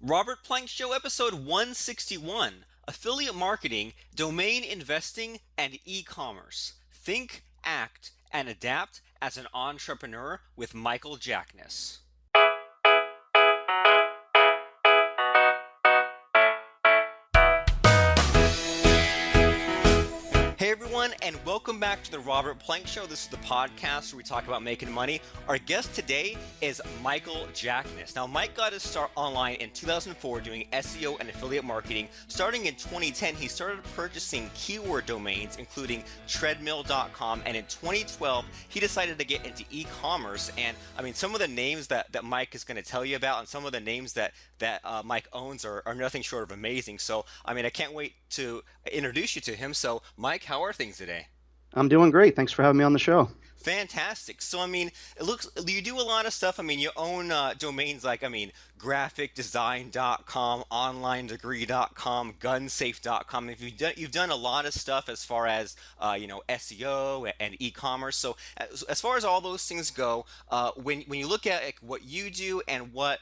Robert Plank Show, episode 161, Affiliate Marketing, Domain Investing, and E-Commerce. Think, act, and adapt as an entrepreneur with Michael Jackness. Hey everyone, and welcome back to the Robert Plank Show. This is the podcast where we talk about making money. Our guest today is Michael Jackness. Now, Mike got his start online in 2004 doing SEO and affiliate marketing. Starting in 2010, he started purchasing keyword domains, including treadmill.com, and in 2012, he decided to get into e-commerce. And I mean, some of the names that Mike is going to tell you about, and some of the names that Mike owns are nothing short of amazing. So, I mean, I can't wait to introduce you to him. So, Mike, how are things today? I'm doing great. Thanks for having me on the show. Fantastic. So, I mean, it looks you do a lot of stuff. I mean, you own domains like, I mean, graphicdesign.com, onlinedegree.com, gunsafe.com. If you've done a lot of stuff as far as SEO and e-commerce. So, as far as all those things go, when you look at like, what you do and what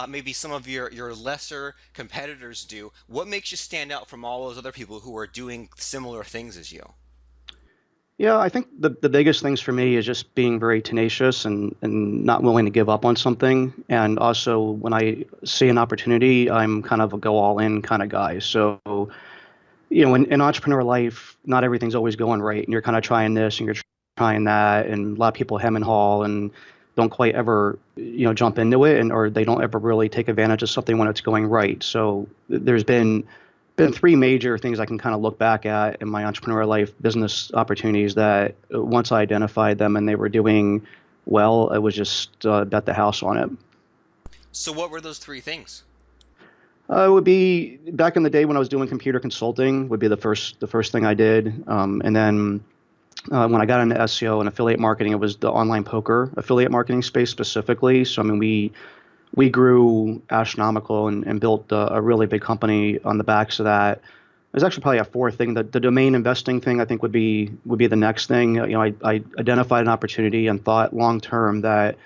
maybe some of your lesser competitors do, what makes you stand out from all those other people who are doing similar things as you? Yeah, I think the biggest things for me is just being very tenacious and not willing to give up on something. And also, when I see an opportunity, I'm kind of a go all in kind of guy. So, in entrepreneur life, not everything's always going right. And you're kind of trying this and you're trying that. And a lot of people hem and haw and don't quite ever, jump into it, and or they don't ever really take advantage of something when it's going right. So there's been three major things I can kind of look back at in my entrepreneur life, business opportunities that once I identified them and they were doing well, I was just bet the house on it. So, what were those three things? It would be back in the day when I was doing computer consulting would be the first thing I did, and then when I got into SEO and affiliate marketing, it was the online poker affiliate marketing space specifically. So I mean, we grew astronomical and built a really big company on the backs of that. There's actually probably a fourth thing. The domain investing thing I think would be the next thing. I identified an opportunity and thought long term that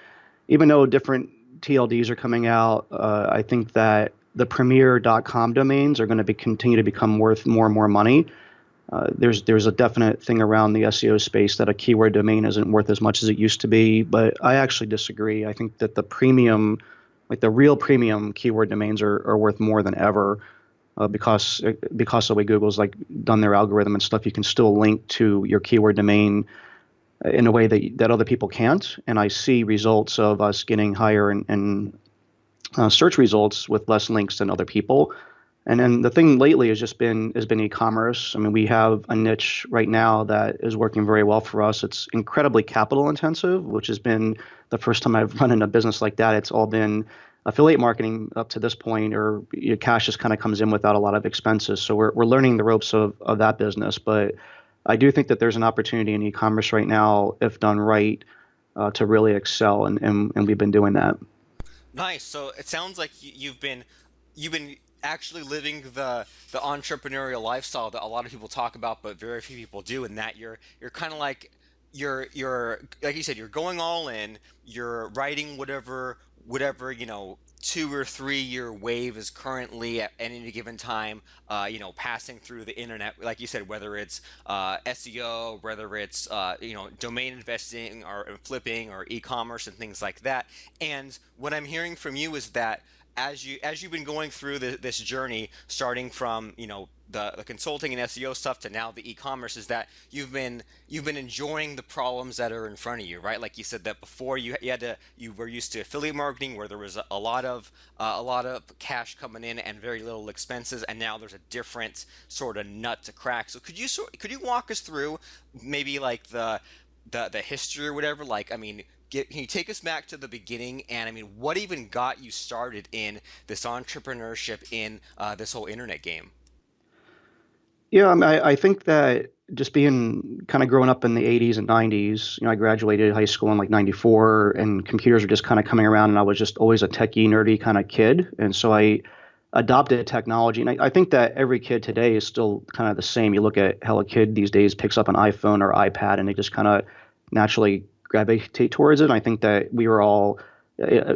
even though different TLDs are coming out, I think that the premier.com domains are going to continue to become worth more and more money. There's a definite thing around the SEO space that a keyword domain isn't worth as much as it used to be, but I actually disagree. I think that the premium, like the real premium keyword domains are worth more than ever, because of the way Google's like done their algorithm and stuff. You can still link to your keyword domain in a way that other people can't. And I see results of us getting higher in search results with less links than other people. And then the thing lately has been e-commerce. I mean, we have a niche right now that is working very well for us. It's incredibly capital intensive, which has been the first time I've run in a business like that. It's all been affiliate marketing up to this point, or cash just kind of comes in without a lot of expenses. So we're learning the ropes of that business. But I do think that there's an opportunity in e-commerce right now, if done right, to really excel, and we've been doing that. Nice. So it sounds like you've been actually living the entrepreneurial lifestyle that a lot of people talk about, but very few people do, and that you're kind of like you're like you said, you're going all in. You're writing whatever 2 or 3 year wave is currently at any given time, passing through the internet. Like you said, whether it's SEO, whether it's domain investing or flipping or e-commerce and things like that. And what I'm hearing from you is that as you've been going through this journey, starting from the consulting and SEO stuff to now the e-commerce, is that you've been enjoying the problems that are in front of you, right? Like you said that before you were used to affiliate marketing where there was a lot of cash coming in and very little expenses, and now there's a different sort of nut to crack. So could you walk us through maybe like the history or whatever? Like, I mean, can you take us back to the beginning? And I mean, what even got you started in this entrepreneurship in this whole internet game? Yeah, I mean, I think that just being kind of growing up in the 80s and 90s, I graduated high school in like 94, and computers were just kind of coming around, and I was just always a techie, nerdy kind of kid. And so I adopted technology. And I think that every kid today is still kind of the same. You look at how a kid these days picks up an iPhone or iPad and they just kind of naturally gravitate towards it. And I think that we were all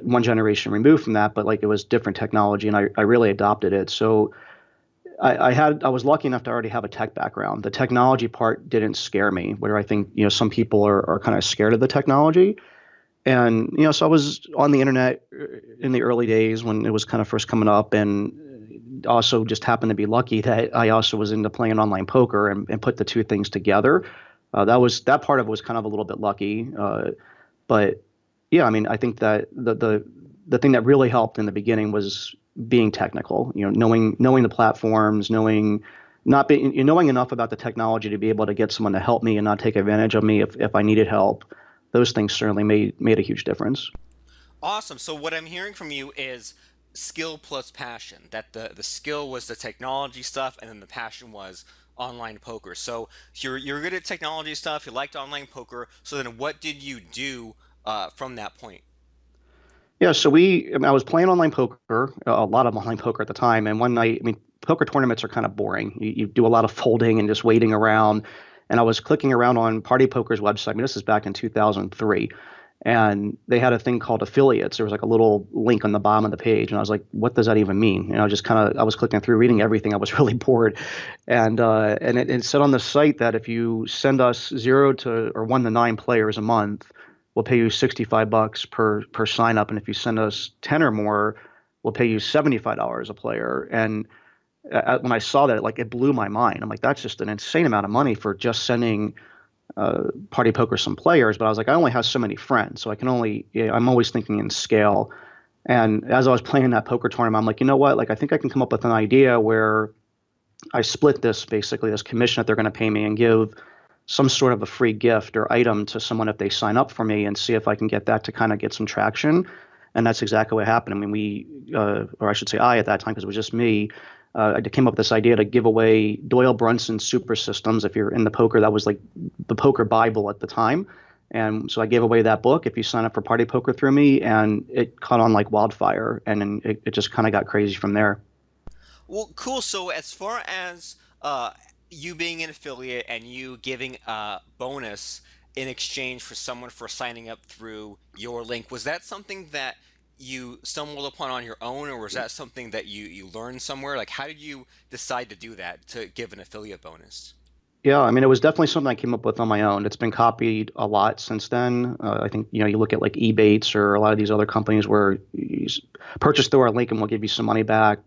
one generation removed from that, but like it was different technology, and I really adopted it. So I was lucky enough to already have a tech background. The technology part didn't scare me, where I think some people are kind of scared of the technology. And so I was on the internet in the early days when it was kind of first coming up, and also just happened to be lucky that I also was into playing online poker and put the two things together. That part of it was kind of a little bit lucky, but yeah, I mean, I think that the thing that really helped in the beginning was being technical. Knowing the platforms, knowing not being knowing enough about the technology to be able to get someone to help me and not take advantage of me if I needed help. Those things certainly made a huge difference. Awesome. So what I'm hearing from you is skill plus passion. That the skill was the technology stuff, and then the passion was online poker. So you're good at technology stuff. You liked online poker. So then, what did you do from that point? Yeah, I mean, I was playing online poker, a lot of online poker at the time, and one night, I mean, poker tournaments are kind of boring. You do a lot of folding and just waiting around. And I was clicking around on Party Poker's website. I mean, this is back in 2003, and they had a thing called affiliates. There was like a little link on the bottom of the page, and I was like, "What does that even mean?" Just kind of, I was clicking through, reading everything. I was really bored, and it said on the site that if you send us 0 to 1 to 9 players a month, we'll pay you $65 per sign up, and if you send us 10 or more, we'll pay you $75 a player. And when I saw that, like it blew my mind. I'm like, that's just an insane amount of money for just sending Party Poker some players. But I was like, I only have so many friends, so I can only. I'm always thinking in scale. And as I was playing that poker tournament, I'm like, you know what? Like, I think I can come up with an idea where I split this commission that they're going to pay me and give some sort of a free gift or item to someone if they sign up for me, and see if I can get that to kind of get some traction. And that's exactly what happened. I mean, or I should say I at that time, because it was just me, I came up with this idea to give away Doyle Brunson Super Systems. If you're in the poker, that was like the poker Bible at the time. And so I gave away that book if you sign up for Party Poker through me, and it caught on like wildfire. And then it just kind of got crazy from there. Well, cool. So as far as you being an affiliate and you giving a bonus in exchange for someone for signing up through your link, was that something that you stumbled upon on your own, or was that something that you learned somewhere? Like, how did you decide to do that to give an affiliate bonus? Yeah, I mean, it was definitely something I came up with on my own. It's been copied a lot since then. I think, you look at like Ebates or a lot of these other companies where purchase through our link and we'll give you some money back.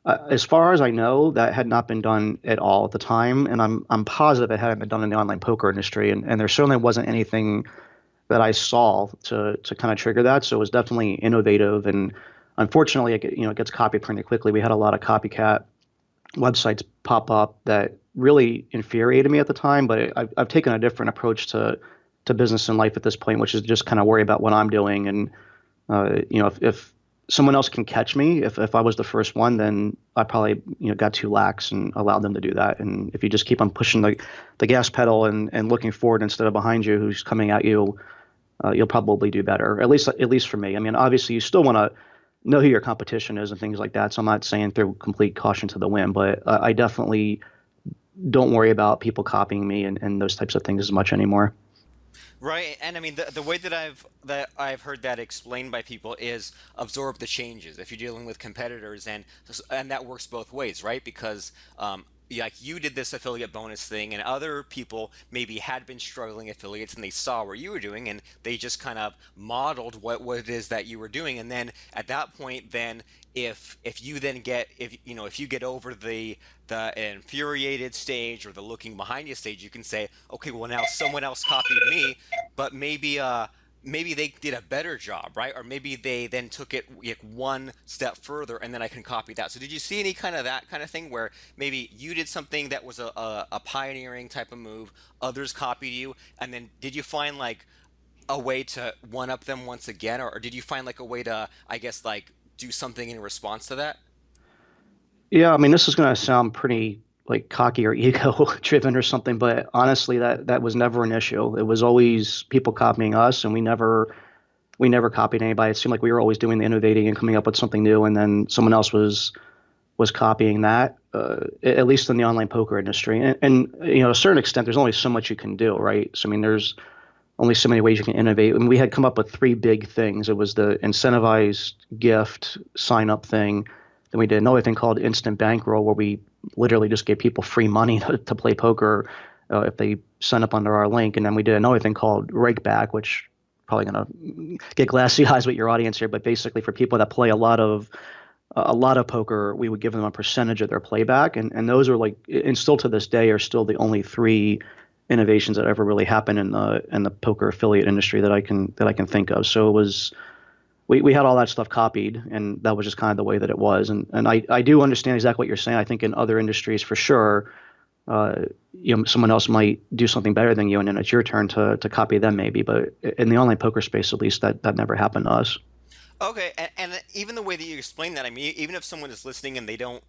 As far as I know, that had not been done at all at the time, and I'm positive it hadn't been done in the online poker industry, and there certainly wasn't anything that I saw to kind of trigger that. So it was definitely innovative, and unfortunately, it gets copied pretty quickly. We had a lot of copycat websites pop up that really infuriated me at the time. But I've taken a different approach to business and life at this point, which is just kind of worry about what I'm doing. And if someone else can catch me, if I was the first one, then I probably got too lax and allowed them to do that. And if you just keep on pushing the gas pedal and looking forward instead of behind you, who's coming at you, you'll probably do better. At least for me. I mean, obviously, you still want to know who your competition is and things like that. So I'm not saying throw complete caution to the wind, but I definitely don't worry about people copying me and those types of things as much anymore. Right, and I mean the way that I've heard that explained by people is absorb the changes. If you're dealing with competitors, and that works both ways, right? Because like you did this affiliate bonus thing, and other people maybe had been struggling affiliates, and they saw what you were doing, and they just kind of modeled what it is that you were doing, and then at that point, then if you then get if you get over the infuriated stage or the looking behind you stage, you can say, okay, well now someone else copied me, but maybe they did a better job, right? Or maybe they then took it like one step further, and then I can copy that. So did you see any kind of that kind of thing where maybe you did something that was a pioneering type of move, others copied you, and then did you find like a way to one up them once again, or did you find like a way to, I guess, like do something in response to that? Yeah, I mean, this is going to sound pretty like cocky or ego driven or something, but honestly, that was never an issue. It was always people copying us, and we never copied anybody. It seemed like we were always doing the innovating and coming up with something new, and then someone else was copying that. At least in the online poker industry, and to a certain extent, there's only so much you can do, right? So I mean, only so many ways you can innovate. And we had come up with three big things. It was the incentivized gift sign up thing. Then we did another thing called instant bankroll, where we literally just gave people free money to play poker if they sign up under our link. And then we did another thing called rakeback, which probably gonna get glassy eyes with your audience here, but basically for people that play a lot of poker, we would give them a percentage of their playback, and those are like, and still to this day, are still the only three innovations that ever really happened in the poker affiliate industry that I can think of. So it was we had all that stuff copied, and that was just kind of the way that it was. And I do understand exactly what you're saying. I think in other industries for sure, uh, someone else might do something better than you, and then it's your turn to copy them maybe. But in the online poker space, at least, that never happened to us. Okay, and even the way that you explain that, I mean, even if someone is listening and they don't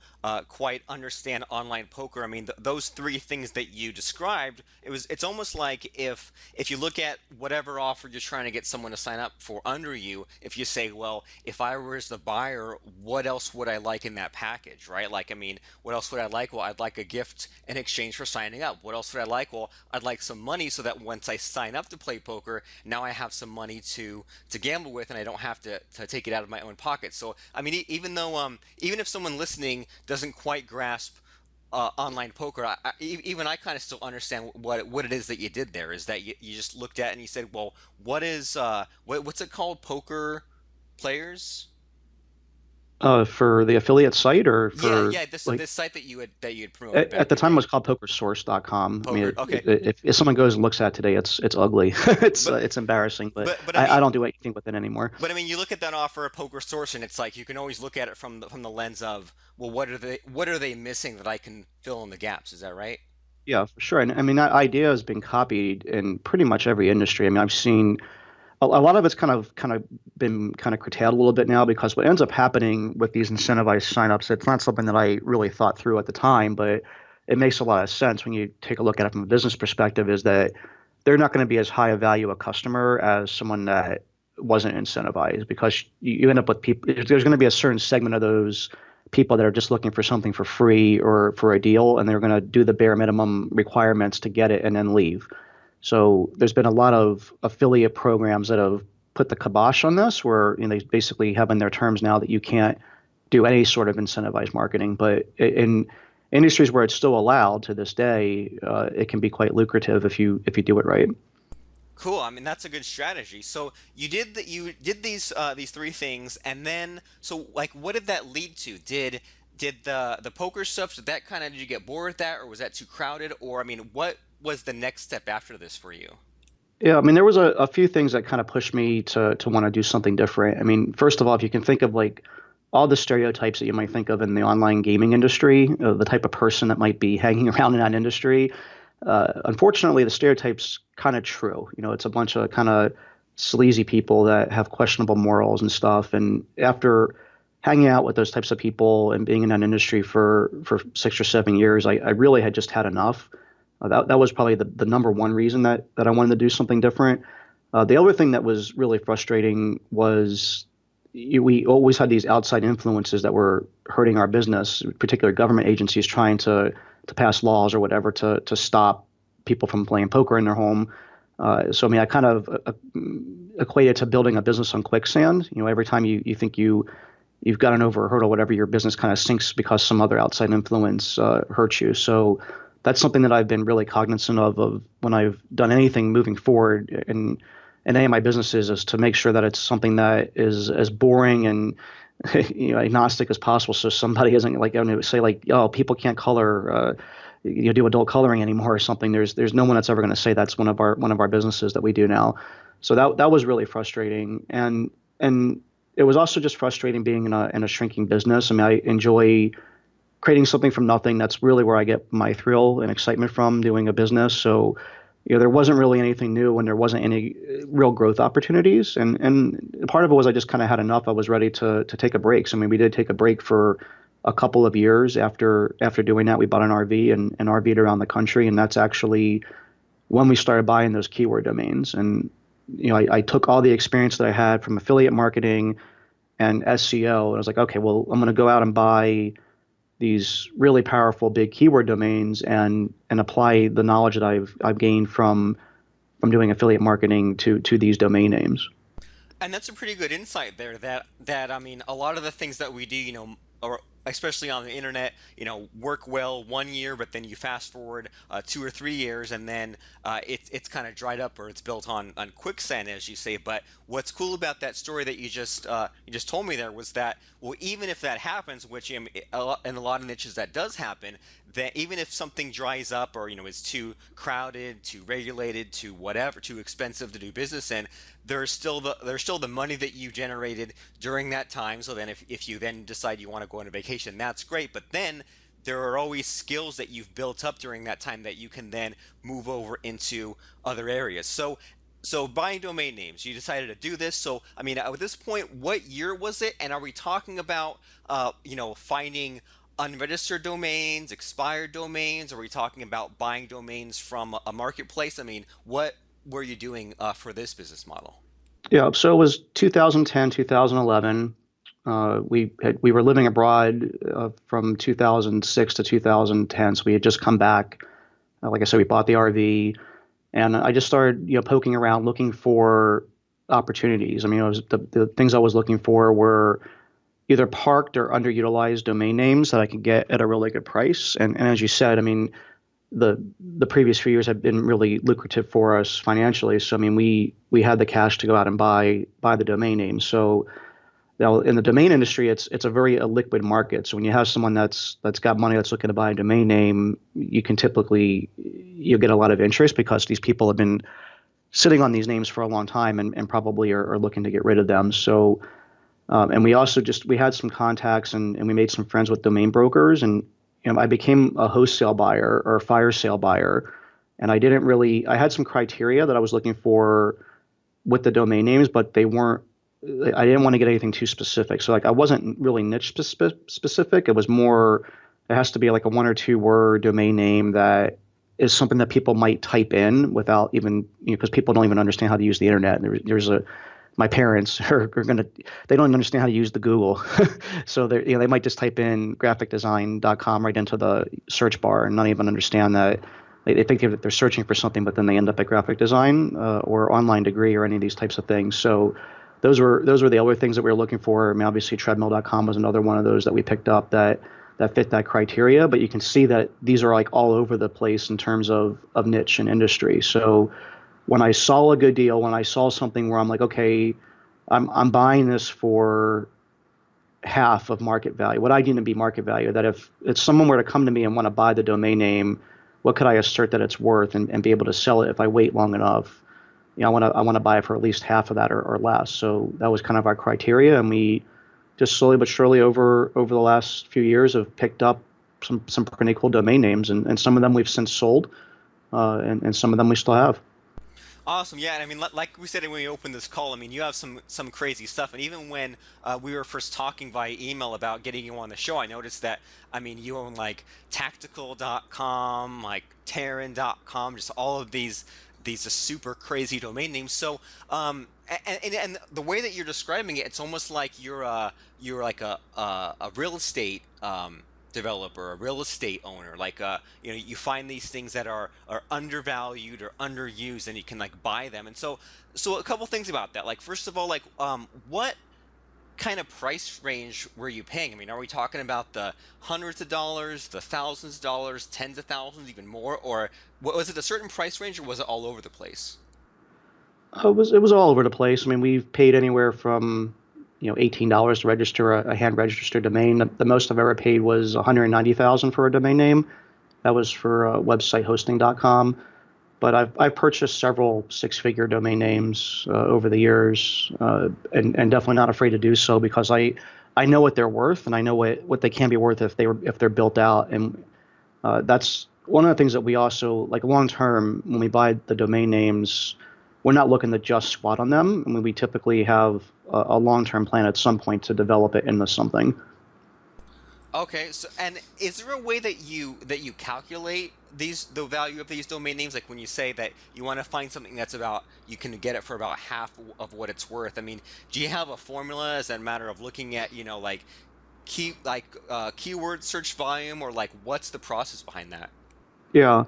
quite understand online poker, I mean, those three things that you described, it's almost like if you look at whatever offer you're trying to get someone to sign up for under you, if you say, well, if I was the buyer, what else would I like in that package, right? Like, I mean, what else would I like? Well, I'd like a gift in exchange for signing up. What else would I like? Well, I'd like some money so that once I sign up to play poker, now I have some money to gamble with, and I don't have to take it out of my own pocket. So I mean, even though even if someone listening doesn't quite grasp online poker, even I kind of still understand what it is that you did there. Is that you just looked at it and you said, well, what's it called? Poker players? For the affiliate site or Yeah, for yeah. This like this site that you had promoted at back the in the time it day. was called pokersource.com. I mean, Poker. Okay, if someone goes and looks at it today, it's ugly. it's but it's embarrassing, but but I I mean, don't do anything with it anymore. But I mean, you look at that offer of Poker Source, and it's like you can always look at it from the lens of, well, what are they missing that I can fill in the gaps? Is that right? Yeah, for sure. And I mean, that idea has been copied in pretty much every industry. I mean, I've seen a lot of it's kind of been kind of curtailed a little bit now, because what ends up happening with these incentivized signups, it's not something that I really thought through at the time, but it makes a lot of sense when you take a look at it from a business perspective, is that they're not going to be as high a value a customer as someone that wasn't incentivized, because you end up with people, there's going to be a certain segment of those people that are just looking for something for free or for a deal, and they're going to do the bare minimum requirements to get it and then leave. So there's been a lot of affiliate programs that have put the kibosh on this, where they basically have in their terms now that you can't do any sort of incentivized marketing. But in industries where it's still allowed to this day, it can be quite lucrative if you do it right. Cool. I mean, that's a good strategy. So you did these three things, and then so like, what did that lead to? Did the poker stuff? Did you get bored with that, or was that too crowded? Or I mean, what was the next step after this for you? Yeah, I mean, there was a few things that kind of pushed me to want to do something different. I mean, first of all, if you can think of like all the stereotypes that you might think of in the online gaming industry, the type of person that might be hanging around in that industry, unfortunately, the stereotype's kind of true. It's a bunch of kind of sleazy people that have questionable morals and stuff. And after hanging out with those types of people and being in that industry for 6 or 7 years, I really had just had enough. That was probably the number one reason that I wanted to do something different. The other thing that was really frustrating was we always had these outside influences that were hurting our business, particular government agencies trying to pass laws or whatever to stop people from playing poker in their home. So I mean, I kind of equated to building a business on quicksand. Every time you think you've gotten over a hurdle, whatever, your business kind of sinks because some other outside influence hurts you. So that's something that I've been really cognizant of when I've done anything moving forward in any of my businesses, is to make sure that it's something that is as boring and agnostic as possible, so somebody isn't like going to say like, oh, people can't color, do adult coloring anymore or something. There's no one that's ever going to say that's one of our businesses that we do now. So that was really frustrating, and it was also just frustrating being in a shrinking business. I mean, I enjoy creating something from nothing. That's really where I get my thrill and excitement from, doing a business. So there wasn't really anything new, and there wasn't any real growth opportunities. And part of it was I just kind of had enough. I was ready to take a break. So I mean, we did take a break for a couple of years. After doing that, we bought an RV and RV'd around the country, and that's actually when we started buying those keyword domains. And I took all the experience that I had from affiliate marketing and SEO, and I was like, okay, well, I'm going to go out and buy these really powerful big keyword domains and apply the knowledge that I've gained from from doing affiliate marketing to these domain names. And that's a pretty good insight there. That I mean, a lot of the things that we do, or especially on the internet, work well 1 year, but then you fast forward 2 or 3 years, and then it's kind of dried up or it's built on quicksand, as you say. But what's cool about that story that you just told me there was that, well, even if that happens, which in a lot of niches that does happen, that even if something dries up or is too crowded, too regulated, too whatever, too expensive to do business in, there's still the money that you generated during that time. So then if you then decide you want to go on a vacation, that's great. But then there are always skills that you've built up during that time that you can then move over into other areas. So buying domain names, you decided to do this. So I mean, at this point, what year was it? And are we talking about finding unregistered domains, expired domains? Are we talking about buying domains from a marketplace? I mean, what were you doing for this business model? Yeah, so it was 2010, 2011. We were living abroad from 2006 to 2010. So we had just come back. Like I said, we bought the RV, and I just started poking around looking for opportunities. I mean, the things I was looking for were either parked or underutilized domain names that I could get at a really good price. And as you said, I mean, the previous few years have been really lucrative for us financially. So I mean, we had the cash to go out and buy the domain name. So now in the domain industry, it's a very illiquid market. So when you have someone that's got money that's looking to buy a domain name, you can typically you get a lot of interest because these people have been sitting on these names for a long time and probably are looking to get rid of them. So and we also we had some contacts and we made some friends with domain brokers, and I became a wholesale buyer or a fire sale buyer. And I had some criteria that I was looking for with the domain names, but I didn't want to get anything too specific. So like I wasn't really niche specific. It was more, it has to be like a 1 or 2 word domain name that is something that people might type in without even, because people don't even understand how to use the internet. My parents are going to, they don't understand how to use the Google. So they might just type in graphicdesign.com right into the search bar and not even understand that they think that they're searching for something, but then they end up at graphic design or online degree or any of these types of things. So those were the other things that we were looking for. I mean, obviously treadmill.com was another one of those that we picked up that fit that criteria, but you can see that these are like all over the place in terms of niche and industry. So when I saw a good deal, when I saw something where I'm like, okay, I'm buying this for half of market value, what I deem to be market value, that if someone were to come to me and want to buy the domain name, what could I assert that it's worth and be able to sell it if I wait long enough? I want to buy it for at least half of that or less. So that was kind of our criteria, and we just slowly but surely over the last few years have picked up some pretty cool domain names, and some of them we've since sold, and some of them we still have. Awesome, yeah. And I mean, like we said when we opened this call, I mean, you have some crazy stuff. And even when we were first talking via email about getting you on the show, I noticed that, I mean, you own like tactical.com, like Terran.com, just all of these just super crazy domain names. So, and the way that you're describing it, it's almost like you're like a real estate developer, a real estate owner. Like you find these things that are undervalued or underused, and you can like buy them. And so a couple things about that. Like first of all, like what kind of price range were you paying? I mean, are we talking about the hundreds of dollars, the thousands of dollars, tens of thousands, even more, or was it a certain price range, or was it all over the place? It was all over the place. I mean, we've paid anywhere from $18 to register a hand registered domain. The most I've ever paid was 190,000 for a domain name. That was for websitehosting.com. But I've purchased several six-figure domain names over the years, and definitely not afraid to do so because I know what they're worth, and I know what they can be worth if they're built out. And that's one of the things that we also like long term when we buy the domain names. We're not looking to just squat on them. I mean, we typically have a long term plan at some point to develop it into something. Okay, so and is there a way that you calculate the value of these domain names? Like when you say that you want to find something that's about you can get it for about half of what it's worth. I mean, do you have a formula? Is that a matter of looking at like keyword search volume, or like what's the process behind that? Yeah.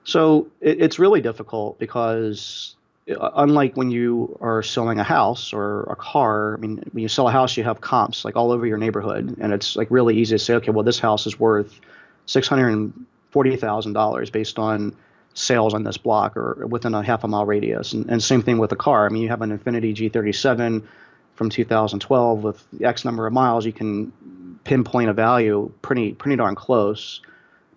So it's really difficult because unlike when you are selling a house or a car, I mean, when you sell a house, you have comps like all over your neighborhood, and it's like really easy to say, okay, well, this house is worth $640,000 based on sales on this block or within a half a mile radius. And same thing with a car. I mean, you have an Infiniti G37 from 2012 with X number of miles, you can pinpoint a value pretty darn close.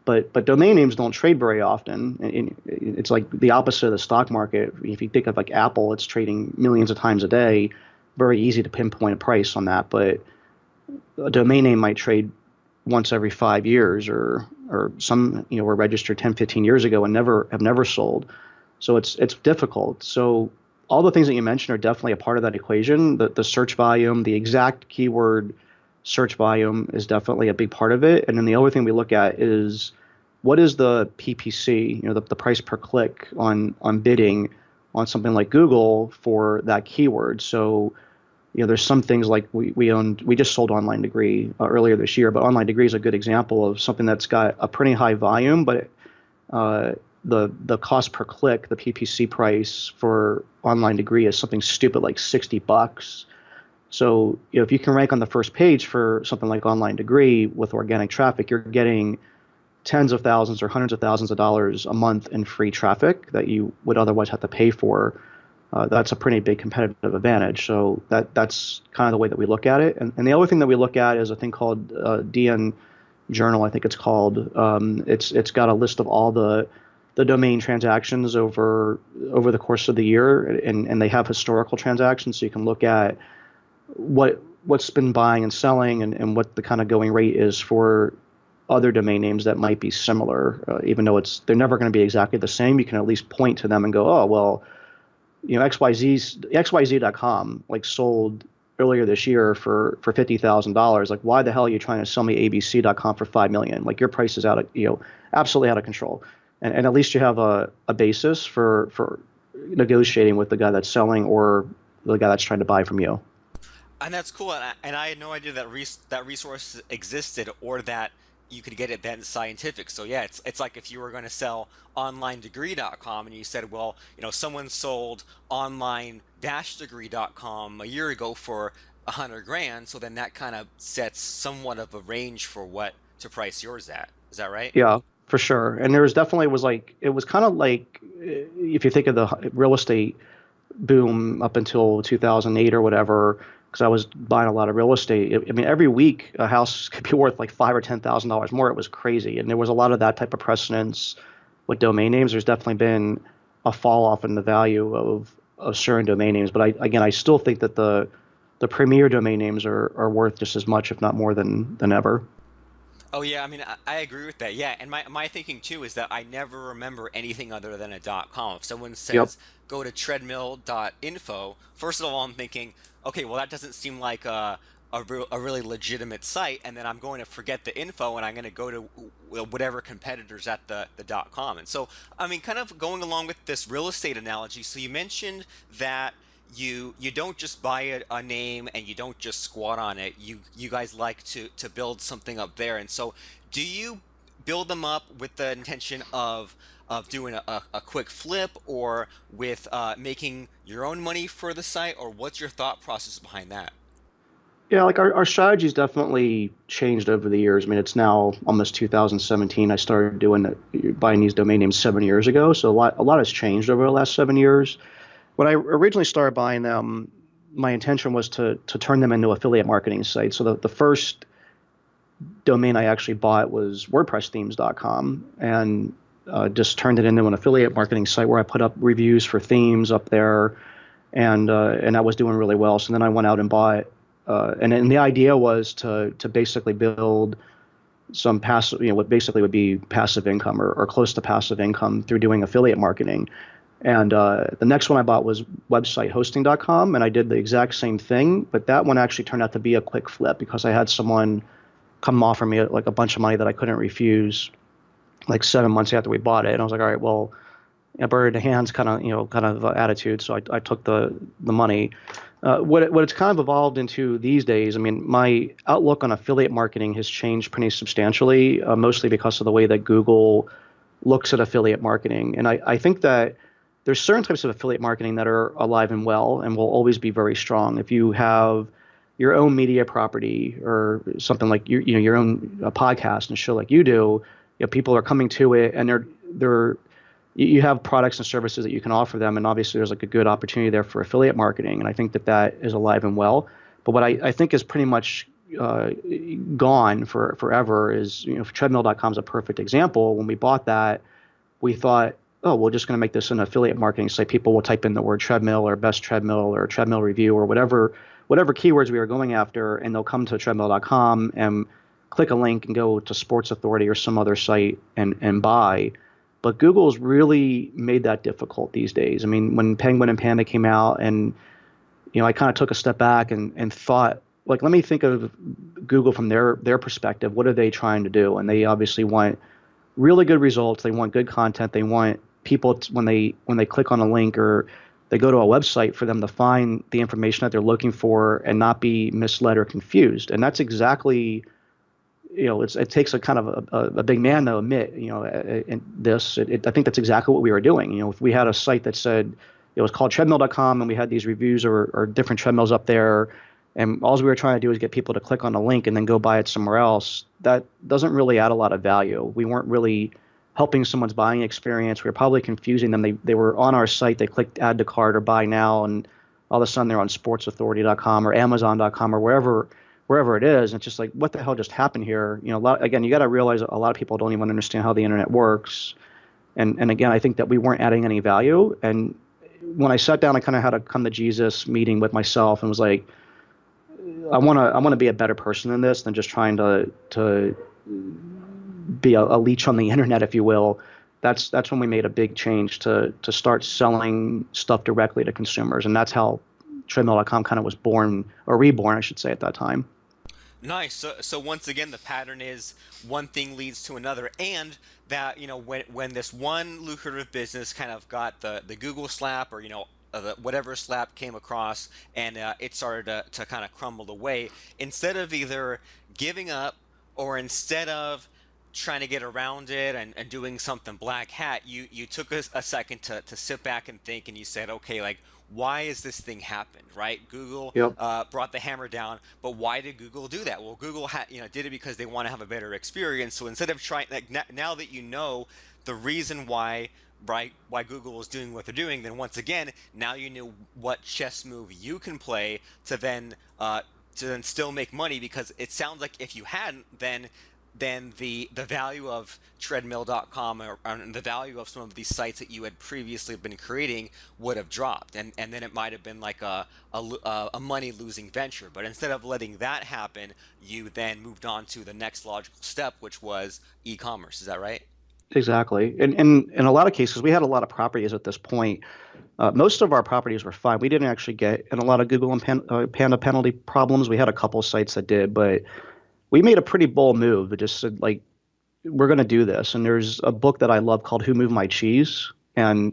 But domain names don't trade very often. It's like the opposite of the stock market. If you think of like Apple, it's trading millions of times a day. Very easy to pinpoint a price on that. But a domain name might trade once every 5 years, or some were registered 10, 15 years ago and never sold. So it's difficult. So all the things that you mentioned are definitely a part of that equation. The search volume, the exact keyword search volume is definitely a big part of it. And then the other thing we look at is what is the PPC, the price per click on bidding on something like Google for that keyword. So, there's some things like we just sold Online Degree earlier this year, but Online Degree is a good example of something that's got a pretty high volume, but the cost per click, the PPC price for Online Degree is something stupid like $60. So, if you can rank on the first page for something like Online Degree with organic traffic, you're getting tens of thousands or hundreds of thousands of dollars a month in free traffic that you would otherwise have to pay for. That's a pretty big competitive advantage. So that's kind of the way that we look at it. And the other thing that we look at is a thing called DN Journal, I think it's called. It's got a list of all the domain transactions over the course of the year, and they have historical transactions, so you can look at what's been buying and selling and what the kind of going rate is for other domain names that might be similar, even though they're never going to be exactly the same. You can at least point to them and go, oh, well, XYZ.com like sold earlier this year for $50,000. Like, why the hell are you trying to sell me ABC.com for $5 million? Like, your price is absolutely out of control. And at least you have a basis for negotiating with the guy that's selling or the guy that's trying to buy from you. And that's cool. And I had no idea that that resource existed, or that you could get it then scientific. So yeah, it's like if you were going to sell onlinedegree.com and you said, well, someone sold online-degree.com a year ago for 100 grand. So then that kind of sets somewhat of a range for what to price yours at. Is that right? Yeah, for sure. And there was definitely it was kind of like if you think of the real estate boom up until 2008 or whatever, because I was buying a lot of real estate. I mean, every week a house could be worth like $5,000 or $10,000 more. It was crazy, and there was a lot of that type of precedence with domain names. There's definitely been a fall off in the value of certain domain names, but I still think that the premier domain names are worth just as much, if not more than ever. Oh yeah, I mean I agree with that. Yeah, and my thinking too is that I never remember anything other than a .com. If someone Yep. says go to treadmill.info, first of all I'm thinking, okay, well that doesn't seem like a really legitimate site, and then I'm going to forget the info and I'm going to go to whatever competitors at the .com. And so, I mean, kind of going along with this real estate analogy, so you mentioned that you don't just buy a name and you don't just squat on it. You guys like to build something up there. And so do you build them up with the intention of doing a quick flip, or with making your own money for the site, or what's your thought process behind that? Yeah, like our strategy's definitely changed over the years. I mean, it's now almost 2017. I started buying these domain names 7 years ago, so a lot has changed over the last 7 years. When I originally started buying them, my intention was to turn them into affiliate marketing sites. So the first domain I actually bought was WordPressThemes.com, and just turned it into an affiliate marketing site where I put up reviews for themes up there, and that was doing really well. So then I went out and bought, and the idea was to basically build some passive, what basically would be passive income or close to passive income through doing affiliate marketing. And the next one I bought was websitehosting.com, and I did the exact same thing, but that one actually turned out to be a quick flip because I had someone come offer me like a bunch of money that I couldn't refuse, like 7 months after we bought it. And I was like, all right, well, bird in the hands kind of attitude. So I took the money. What it's kind of evolved into these days, I mean, my outlook on affiliate marketing has changed pretty substantially, mostly because of the way that Google looks at affiliate marketing. And I think that there's certain types of affiliate marketing that are alive and well and will always be very strong. If you have your own media property or something like your own podcast and show like you do, people are coming to it and they're you have products and services that you can offer them, and obviously there's like a good opportunity there for affiliate marketing, and I think that that is alive and well. But what I think is pretty much uh, gone for forever is, treadmill.com is a perfect example. When we bought that, we thought, oh, we're just going to make this an affiliate marketing site. People will type in the word treadmill or best treadmill or treadmill review or whatever keywords we were going after, and they'll come to treadmill.com and click a link and go to Sports Authority or some other site and buy. But Google's really made that difficult these days. I mean, when Penguin and Panda came out, and I kind of took a step back and thought, like, let me think of Google from their perspective. What are they trying to do? And they obviously want really good results. They want good content. They want people when they click on a link or they go to a website, for them to find the information that they're looking for and not be misled or confused. And that's exactly, it takes a kind of a big man to admit, in this. I think that's exactly what we were doing. If we had a site that said it was called treadmill.com and we had these reviews or different treadmills up there, and all we were trying to do is get people to click on a link and then go buy it somewhere else, that doesn't really add a lot of value. We weren't really helping someone's buying experience. We were probably confusing them. They were on our site, they clicked add to cart or buy now, and all of a sudden they're on sportsauthority.com or amazon.com or wherever it is. And it's just like, what the hell just happened here? Again, you got to realize a lot of people don't even understand how the internet works. And again, I think that we weren't adding any value. And when I sat down, I kind of had a come to Jesus meeting with myself and was like, I want to be a better person than this, than just trying to be a leech on the internet, if you will. That's when we made a big change to start selling stuff directly to consumers, and that's how treadmill.com kind of was born, or reborn, I should say, at that time. Nice. So once again, the pattern is one thing leads to another, and that when this one lucrative business kind of got the Google slap, or whatever slap came across, and it started to kind of crumble away. Instead of either giving up, or instead of trying to get around it and doing something black hat, you took a second to sit back and think, and you said, okay, like, why is this thing happened, right? Google Yep. brought the hammer down, but why did Google do that? Well, Google did it because they want to have a better experience. So instead of trying, like, now that you know the reason why, right, why Google is doing what they're doing, then once again, now you know what chess move you can play to then still make money. Because it sounds like if you hadn't, then the value of treadmill.com, or the value of some of these sites that you had previously been creating would have dropped, and then it might have been like a money losing venture. But instead of letting that happen, you then moved on to the next logical step, which was e-commerce. Is that right? Exactly. And in a lot of cases, we had a lot of properties at this point. Most of our properties were fine. We didn't actually get in a lot of Google and Panda penalty problems. We had a couple sites that did, but we made a pretty bold move that just said, like, we're going to do this. And there's a book that I love called Who Moved My Cheese? And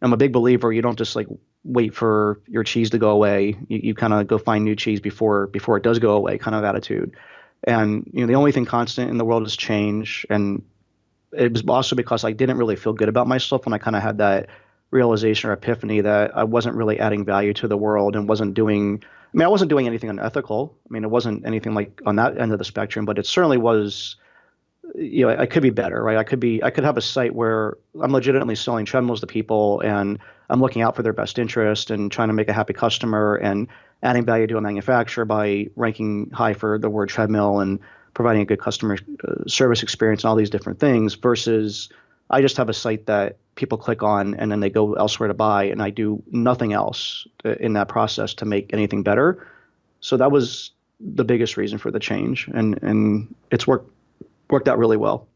I'm a big believer you don't just like wait for your cheese to go away. You kind of go find new cheese before it does go away, kind of attitude. And the only thing constant in the world is change. And it was also because I didn't really feel good about myself when I kind of had that realization or epiphany that I wasn't really adding value to the world and wasn't doing. I mean, I wasn't doing anything unethical. I mean, it wasn't anything like on that end of the spectrum, but it certainly was. I could be better, right? I could have a site where I'm legitimately selling treadmills to people, and I'm looking out for their best interest and trying to make a happy customer and adding value to a manufacturer by ranking high for the word treadmill and providing a good customer service experience and all these different things, versus I just have a site that people click on and then they go elsewhere to buy, and I do nothing else in that process to make anything better. So that was the biggest reason for the change, and it's worked out really well.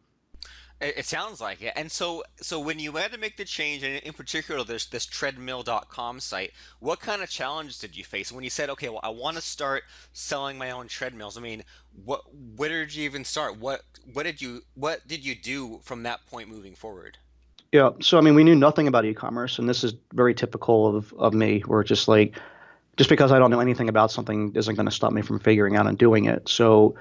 It sounds like it. And so when you had to make the change, and in particular this treadmill.com site, what kind of challenges did you face when you said, okay, well, I want to start selling my own treadmills? I mean, where did you even start? What did you do from that point moving forward? Yeah. So I mean, we knew nothing about e-commerce, and this is very typical of me, where it's just like, just because I don't know anything about something isn't going to stop me from figuring out and doing it. So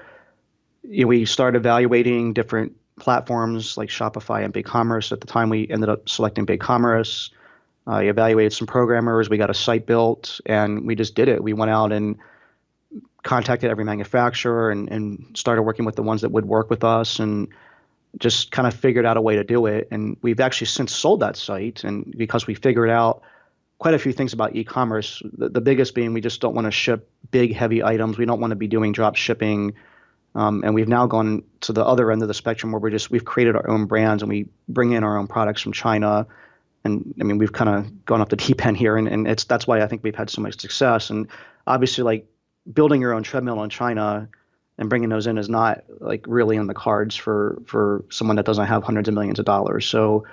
we started evaluating different platforms like Shopify and BigCommerce. At the time, we ended up selecting BigCommerce. I evaluated some programmers. We got a site built, and we just did it. We went out and contacted every manufacturer and started working with the ones that would work with us, and just kind of figured out a way to do it. And we've actually since sold that site, and because we figured out quite a few things about e-commerce, the biggest being we just don't want to ship big, heavy items. We don't want to be doing drop shipping. And we've now gone to the other end of the spectrum where we've created our own brands and we bring in our own products from China. And I mean, we've kind of gone off the deep end here, and that's why I think we've had so much success. And obviously, like building your own treadmill in China and bringing those in is not like really in the cards for someone that doesn't have hundreds of millions of dollars. So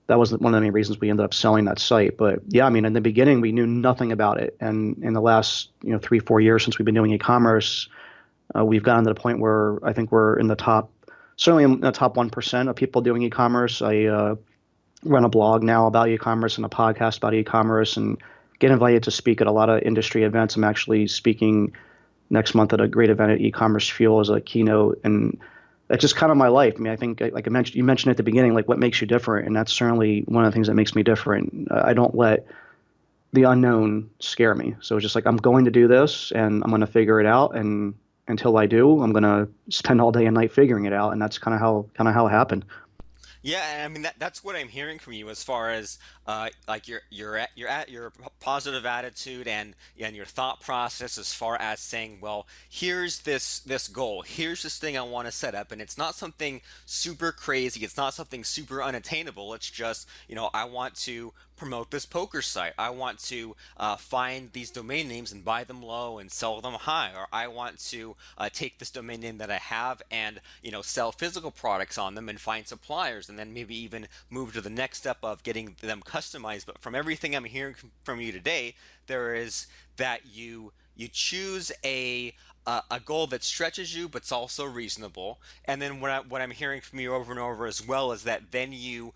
that was one of the main reasons we ended up selling that site. But yeah, I mean, in the beginning, we knew nothing about it, and in the last 3-4 years since we've been doing e-commerce, we've gotten to the point where I think we're in the top, certainly in the top 1% of people doing e-commerce. I run a blog now about e-commerce and a podcast about e-commerce, and get invited to speak at a lot of industry events. I'm actually speaking next month at a great event at E-commerce Fuel as a keynote, and that's just kind of my life. I mean, I think like you mentioned at the beginning, like what makes you different, and that's certainly one of the things that makes me different. I don't let the unknown scare me. So it's just like I'm going to do this, and I'm going to figure it out, and until I do, I'm going to spend all day and night figuring it out, and that's kind of how it happened. Yeah, and I mean that's what I'm hearing from you as far as like your positive attitude and your thought process as far as saying, well, here's this goal, here's this thing I want to set up, and it's not something super crazy, it's not something super unattainable. It's just I want to promote this poker site. I want to find these domain names and buy them low and sell them high, or I want to take this domain name that I have and sell physical products on them and find suppliers, and then maybe even move to the next step of getting them customized. But from everything I'm hearing from you today, there is that you choose a goal that stretches you, but it's also reasonable. And then what I'm hearing from you over and over as well is that then you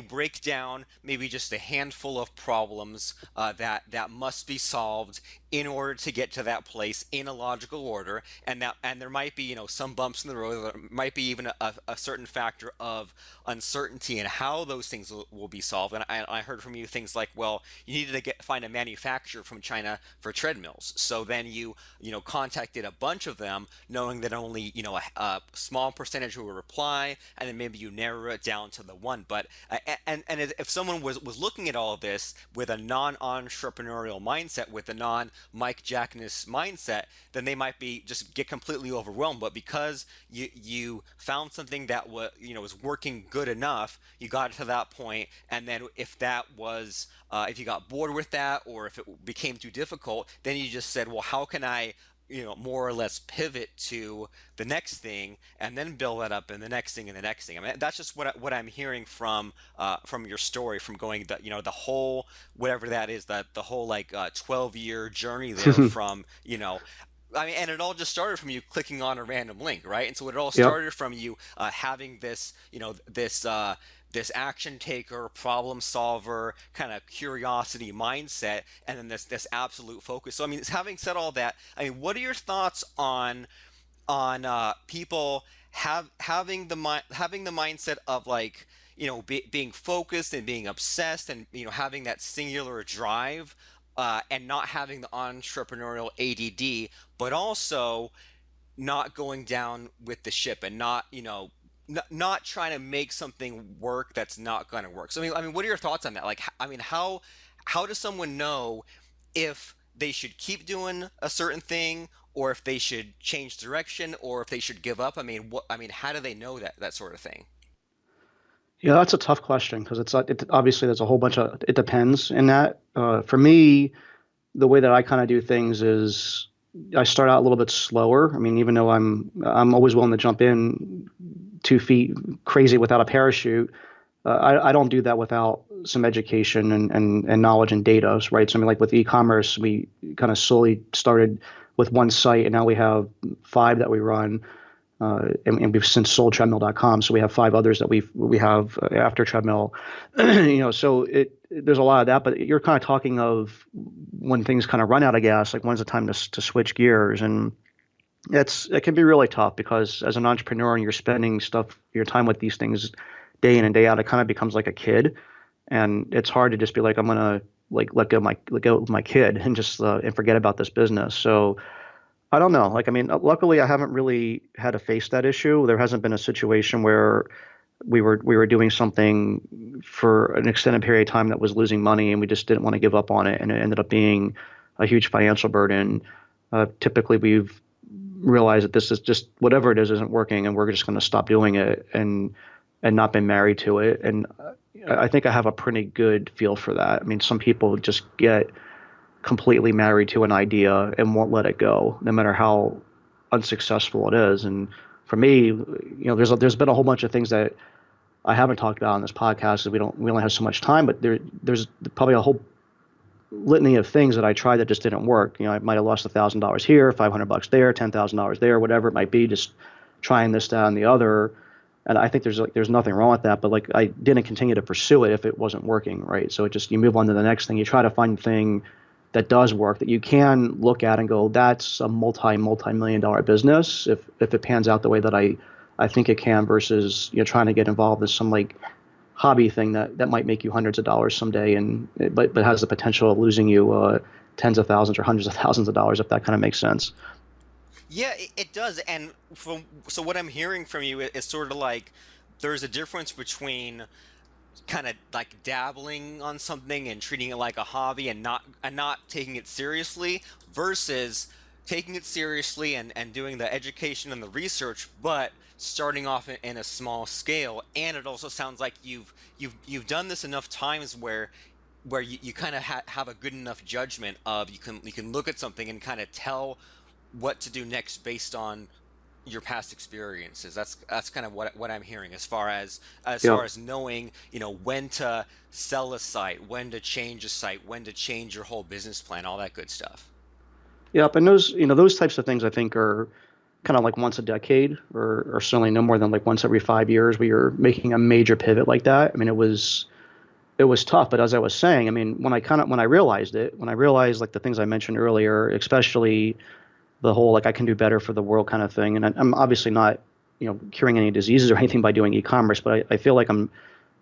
break down maybe just a handful of problems that must be solved in order to get to that place in a logical order, and there might be some bumps in the road. There might be even a certain factor of uncertainty in how those things will be solved. And I heard from you things like, well, you needed to find a manufacturer from China for treadmills. So then you contacted a bunch of them, knowing that only a small percentage would reply, and then maybe you narrow it down to the one. But and if someone was looking at all of this with a non-entrepreneurial mindset, with a non-Mike Jackness mindset, then they might be just get completely overwhelmed. But because you found something that was working good enough, you got to that point, and then if that was if you got bored with that, or if it became too difficult, then you just said, well, how can I more or less pivot to the next thing, and then build that up, and the next thing, and the next thing. I mean, that's just what I'm hearing from your story, from going the whole, whatever that is, that the whole like 12-year journey there from I mean, and it all just started from you clicking on a random link, right? And so it all Yep. started from you having this action taker, problem solver, kind of curiosity mindset, and then this absolute focus. So I mean, having said all that, I mean, what are your thoughts on people having the mindset of like being focused and being obsessed, and having that singular drive, and not having the entrepreneurial ADD, but also not going down with the ship, and not trying to make something work that's not going to work. So I mean, what are your thoughts on that? Like, I mean, how does someone know if they should keep doing a certain thing, or if they should change direction, or if they should give up? I mean, how do they know that sort of thing? Yeah, that's a tough question because obviously there's a whole bunch of it depends in that. For me, the way that I kind of do things is I start out a little bit slower. I mean, even though I'm always willing to jump in 2 feet crazy without a parachute, I don't do that without some education and knowledge and data, right? So I mean, like with e-commerce, we kind of slowly started with one site, and now we have five that we run. And we've since sold treadmill.com, so we have five others that we have after treadmill. So there's a lot of that, but you're kind of talking of when things kind of run out of gas, like when's the time to switch gears. And it can be really tough because as an entrepreneur and you're spending your time with these things day in and day out, it kind of becomes like a kid, and it's hard to just be like, I'm gonna like let go of my kid and just and forget about this business. So I don't know. Like, I mean, luckily I haven't really had to face that issue. There hasn't been a situation where we were doing something for an extended period of time that was losing money and we just didn't want to give up on it, and it ended up being a huge financial burden. Typically, we've realized that this is just whatever it is isn't working, and we're just going to stop doing it and not been married to it. And I think I have a pretty good feel for that. I mean, some people just get completely married to an idea and won't let it go, no matter how unsuccessful it is. And for me, there's been a whole bunch of things that I haven't talked about on this podcast because we only have so much time. But there's probably a whole litany of things that I tried that just didn't work. I might have lost $1,000 here, $500 there, $10,000 there, whatever it might be, just trying this, that, and the other. And I think there's nothing wrong with that, but like I didn't continue to pursue it if it wasn't working, right? So it just you move on to the next thing. You try to find the thing that does work that you can look at and go, that's a multi-million dollar business if it pans out the way that I think it can versus trying to get involved in some like hobby thing that might make you hundreds of dollars someday and but has the potential of losing you tens of thousands or hundreds of thousands of dollars if that kind of makes sense. Yeah, it does. And so what I'm hearing from you is sort of like there's a difference between kind of like dabbling on something and treating it like a hobby and not taking it seriously versus taking it seriously and doing the education and the research, but starting off in a small scale. And it also sounds like you've done this enough times where you kind of have a good enough judgment of you can look at something and kind of tell what to do next based on your past experiences. That's kind of what I'm hearing as Yeah. far as knowing, when to sell a site, when to change a site, when to change your whole business plan, all that good stuff. Yep. And those types of things I think are kind of like once a decade or certainly no more than like once every 5 years where you're making a major pivot like that. I mean, it was tough, but as I was saying, I mean, when I realized it, when I realized like the things I mentioned earlier, especially the whole like I can do better for the world kind of thing, and I'm obviously not curing any diseases or anything by doing e-commerce, but I feel like I'm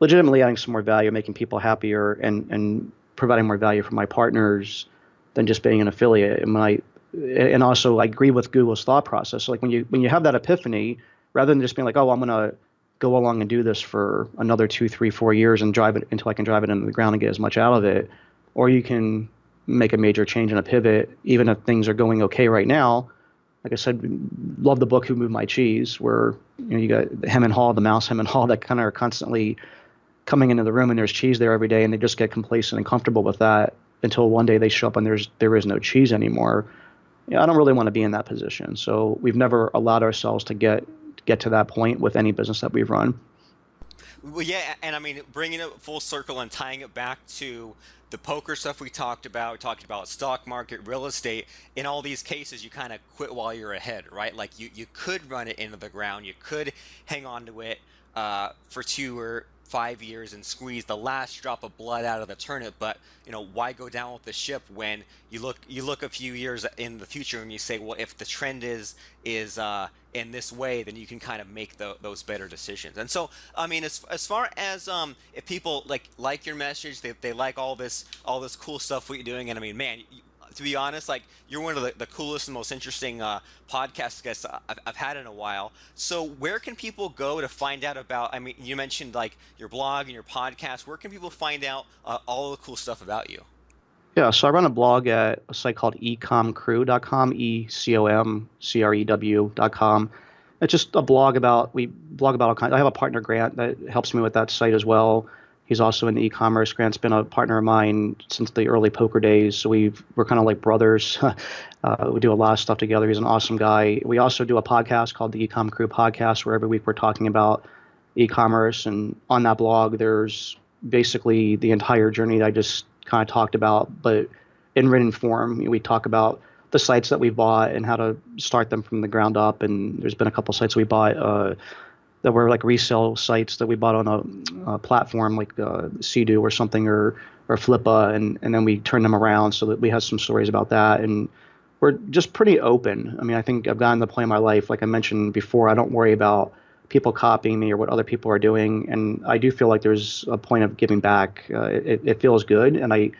legitimately adding some more value, making people happier, and providing more value for my partners than just being an affiliate. And also I agree with Google's thought process. So like when you have that epiphany, rather than just being like, oh, I'm gonna go along and do this for another 2, 3, 4 years and drive it until I can drive it into the ground and get as much out of it, or you can make a major change and a pivot, even if things are going okay right now. Like I said, love the book Who Moved My Cheese, where you got Hem and Haw, the mouse Hem and Haw that kind of are constantly coming into the room and there's cheese there every day, and they just get complacent and comfortable with that until one day they show up and there is no cheese anymore. I don't really want to be in that position. So we've never allowed ourselves to get to that point with any business that we've run. Well, yeah, and I mean, bringing it full circle and tying it back to the poker stuff we talked about stock market, real estate. In all these cases, you kind of quit while you're ahead, right? Like you could run it into the ground, you could hang on to it for 2 or 5 years and squeeze the last drop of blood out of the turnip. But why go down with the ship when you look a few years in the future and you say, well, if the trend is in this way, then you can kind of make those better decisions. And so, I mean, as far as if people like your message, they like all this cool stuff what you're doing, and I mean, man. To be honest, like you're one of the coolest and most interesting podcast guests I've had in a while. So where can people go to find out about? I mean, you mentioned like your blog and your podcast. Where can people find out all the cool stuff about you? Yeah, so I run a blog at a site called ecomcrew.com, ecomcrew.com. It's just a blog about we blog about all kinds. I have a partner Grant that helps me with that site as well. He's also in the e-commerce. Grant's been a partner of mine since the early poker days, so we're kind of like brothers. We do a lot of stuff together. He's an awesome guy. We also do a podcast called the Ecom Crew Podcast, where every week we're talking about e-commerce. And on that blog, there's basically the entire journey that I just kind of talked about, but in written form. We talk about the sites that we bought and how to start them from the ground up. And there's been a couple sites we bought that were like resale sites that we bought on a platform like Sea or something or Flippa, and then we turned them around so that we have some stories about that. And we're just pretty open. I mean, I think I've gotten to the point in my life, like I mentioned before, I don't worry about people copying me or what other people are doing, and I do feel like there's a point of giving back. It feels good, and I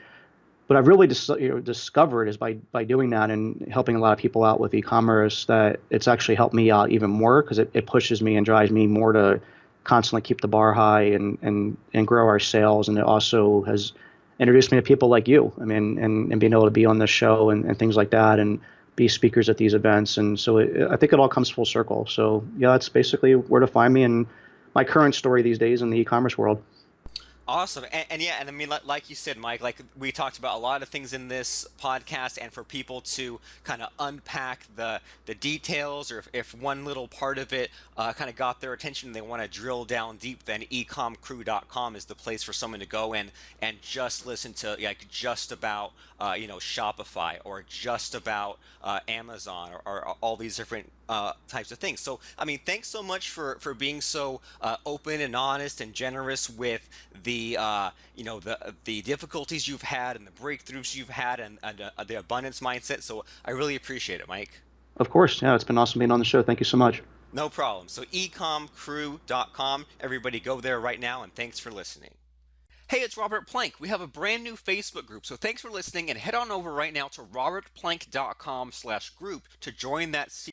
what I've really discovered is by doing that and helping a lot of people out with e-commerce that it's actually helped me out even more because it pushes me and drives me more to constantly keep the bar high and grow our sales. And it also has introduced me to people like you. I mean, and being able to be on this show and things like that and be speakers at these events. And so I think it all comes full circle. So yeah, that's basically where to find me and my current story these days in the e-commerce world. Awesome. And yeah, and I mean, like you said, Mike, like we talked about a lot of things in this podcast, and for people to kind of unpack the details, or if one little part of it kind of got their attention and they want to drill down deep, then ecomcrew.com is the place for someone to go and just listen to like just about Shopify or just about Amazon or all these different types of things. So, I mean, thanks so much for being so open and honest and generous with the difficulties you've had and the breakthroughs you've had and the abundance mindset. So I really appreciate it, Mike. Of course. Yeah, it's been awesome being on the show. Thank you so much. No problem. So ecomcrew.com. Everybody go there right now, and thanks for listening. Hey, it's Robert Plank. We have a brand new Facebook group, so thanks for listening, and head on over right now to robertplank.com/group to join that